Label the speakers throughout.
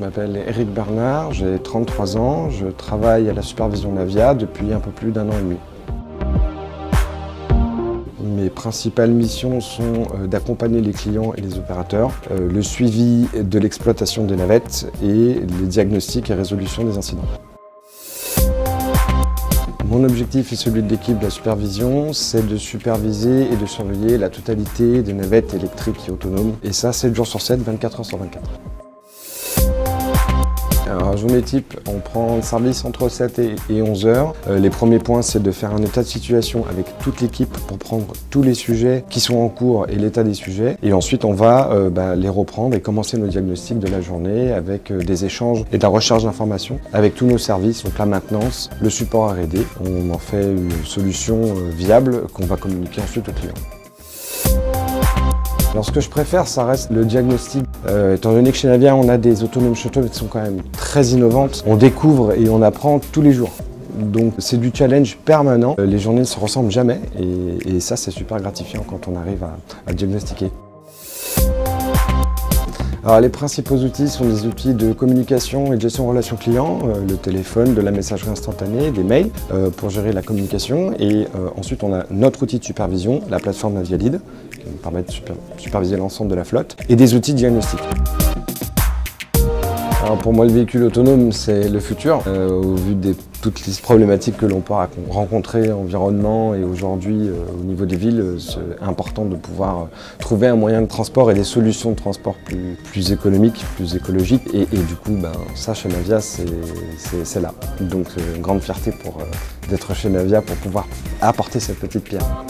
Speaker 1: Je m'appelle Éric Bernard, j'ai 33 ans, je travaille à la supervision Navia depuis un peu plus d'1 an et demi. Mes principales missions sont d'accompagner les clients et les opérateurs, le suivi de l'exploitation des navettes et les diagnostics et résolutions des incidents. Mon objectif et celui de l'équipe de la supervision, c'est de superviser et de surveiller la totalité des navettes électriques et autonomes. Et ça, 7 jours sur 7, 24 heures sur 24. Alors, à journée type, on prend le service entre 7 et 11 heures. Les premiers points, c'est de faire un état de situation avec toute l'équipe pour prendre tous les sujets qui sont en cours et l'état des sujets. Et ensuite, on va les reprendre et commencer nos diagnostics de la journée avec des échanges et de la recherche d'informations avec tous nos services, donc la maintenance, le support R&D. On en fait une solution viable qu'on va communiquer ensuite aux clients. Alors ce que je préfère, ça reste le diagnostic. Étant donné que chez Navia, on a des autonomes shuttle qui sont quand même très innovantes, on découvre et on apprend tous les jours. Donc c'est du challenge permanent. Les journées ne se ressemblent jamais et ça, c'est super gratifiant quand on arrive à diagnostiquer. Alors, les principaux outils sont des outils de communication et de gestion de relations clients, le téléphone, de la messagerie instantanée, des mails pour gérer la communication. Et ensuite, on a notre outil de supervision, la plateforme Navia Lead, qui nous permet de superviser l'ensemble de la flotte, et des outils de diagnostic. Alors pour moi, le véhicule autonome, c'est le futur. Au vu de toutes les problématiques que l'on peut rencontrer, environnement et aujourd'hui au niveau des villes, c'est important de pouvoir trouver un moyen de transport et des solutions de transport plus économiques, plus écologiques. Et du coup, ça chez Navia, c'est là. Donc c'est une grande fierté d'être chez Navia pour pouvoir apporter cette petite pierre.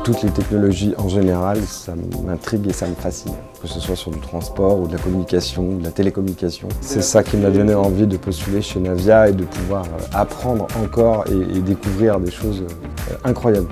Speaker 1: Toutes les technologies en général, ça m'intrigue et ça me fascine. Que ce soit sur du transport ou de la communication, de la télécommunication. C'est ça qui m'a donné envie de postuler chez Navia et de pouvoir apprendre encore et découvrir des choses incroyables.